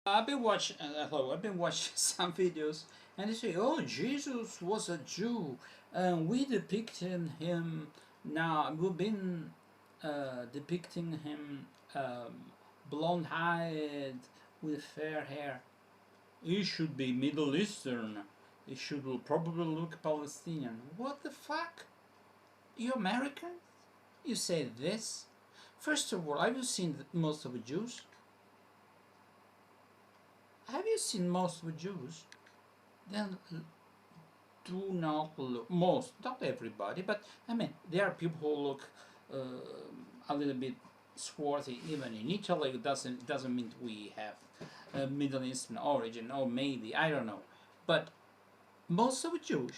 I've been watching some videos, and they say, "Oh, Jesus was a Jew, and we depicted him now. We've been depicting him blonde-eyed with fair hair. He should be Middle Eastern. He should probably look Palestinian. What the fuck? You American? You say this? First of all, have you seen most of the Jews? Have you seen most of the Jews? Then do not look, most, not everybody, but I mean, there are people who look a little bit swarthy even in Italy. It doesn't mean we have a Middle Eastern origin, or maybe, I don't know. But most of the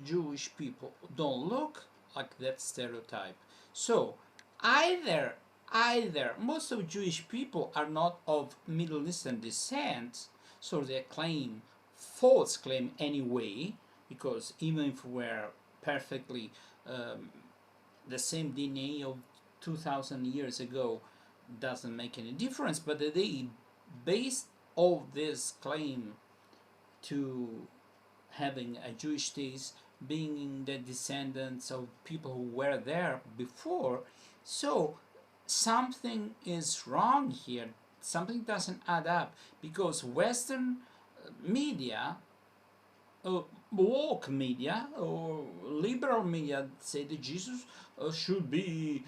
Jewish people don't look like that stereotype. So either either most of Jewish people are not of Middle Eastern descent, so they claim false claim anyway, because even if we're perfectly the same DNA of 2,000 years ago, doesn't make any difference. But they based all this claim to having a Jewish state, being the descendants of people who were there before. So something is wrong here. Something doesn't add up, because Western media, woke media or liberal media, say that Jesus should be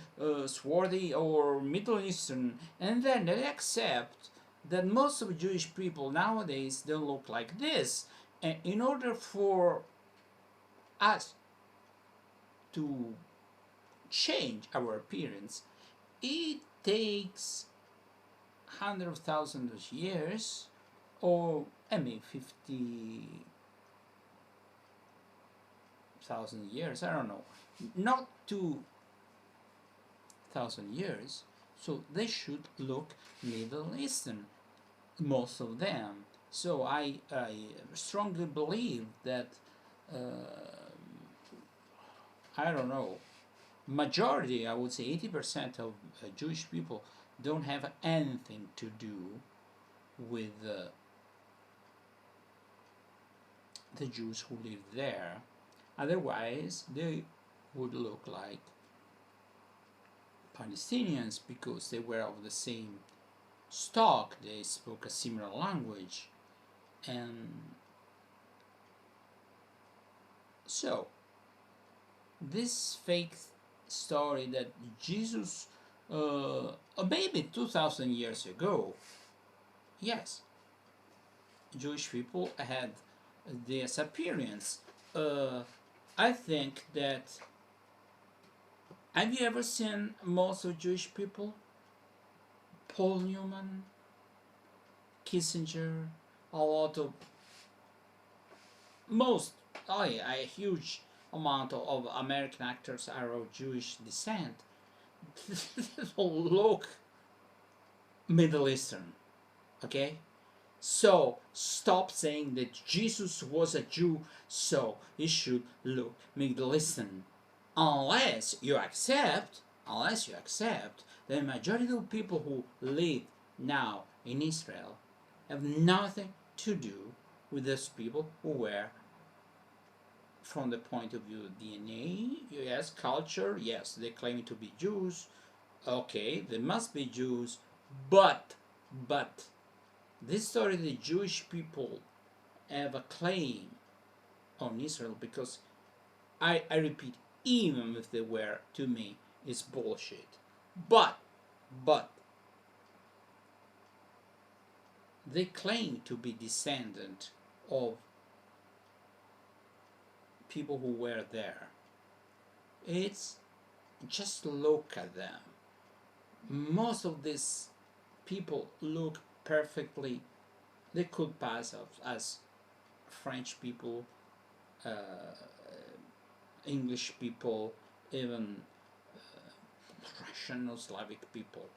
swarthy or Middle Eastern, and then they accept that most of Jewish people nowadays don't look like this. And in order for us to change our appearance, it takes hundreds of thousands of years, or I mean 50,000 years, I don't know, not 2,000 years. So they should look Middle Eastern, most of them. So I strongly believe that uh, I don't know, majority, I would say 80% of Jewish people don't have anything to do with the Jews who live there. Otherwise, they would look like Palestinians, because they were of the same stock, they spoke a similar language. And so, this fake story that Jesus, maybe 2,000 years ago, yes, Jewish people had this appearance. I think that, have you ever seen most of Jewish people? Paul Newman, Kissinger, a lot of, most, oh yeah, a huge amount of American actors are of Jewish descent. Look Middle Eastern, okay? So stop saying that Jesus was a Jew, so he should look Middle Eastern. Unless you accept the majority of people who live now in Israel have nothing to do with those people who were, from the point of view of DNA, yes, culture, yes, they claim to be Jews, okay, they must be Jews, but this story, the Jewish people have a claim on Israel, because I repeat, even if they were, to me, is bullshit. But they claim to be descendant of people who were there. It's just look at them. Most of these people look perfectly. They could pass as French people, uh, English people, even Russian or Slavic people.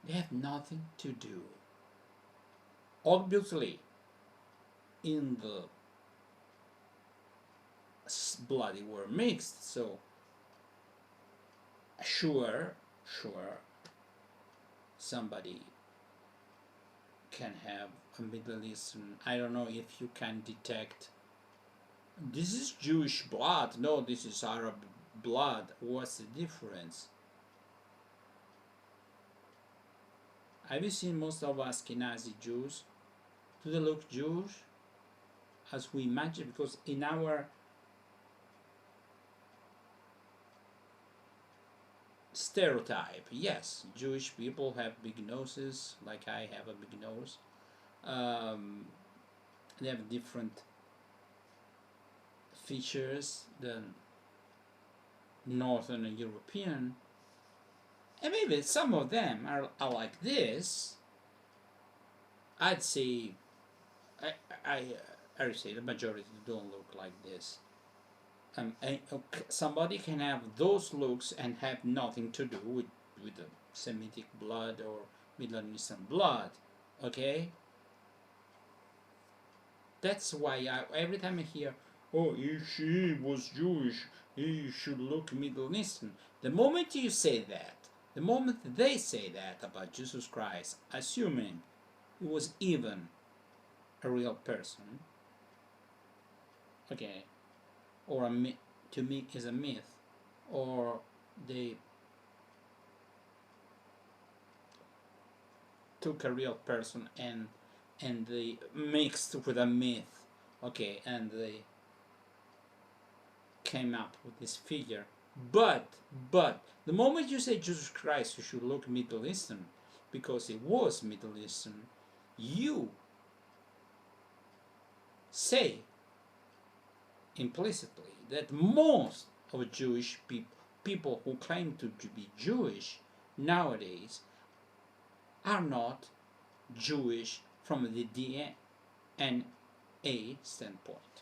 They have nothing to do. Obviously, in the blood were mixed, so sure, somebody can have a Middle Eastern. I don't know if you can detect this is Jewish blood. No, this is Arab blood. What's the difference? Have you seen most of Ashkenazi Jews? Do they look Jewish as we imagine? Because in our stereotype, yes, Jewish people have big noses, like I have a big nose. They have different features than Northern European, and maybe some of them are like this. I'd say I would say the majority don't look like this. Somebody can have those looks and have nothing to do with the Semitic blood or Middle Eastern blood. Okay, that's why every time I hear, "Oh, if she was Jewish, he should look Middle Eastern." The moment you say that, the moment they say that about Jesus Christ, assuming he was even a real person, okay, or a myth, to me is a myth, or they took a real person and they mixed with a myth, okay, and they came up with this figure. But the moment you say Jesus Christ, you should look Middle Eastern, because it was Middle Eastern, you say implicitly that most of Jewish people who claim to be Jewish nowadays are not Jewish from the DNA standpoint.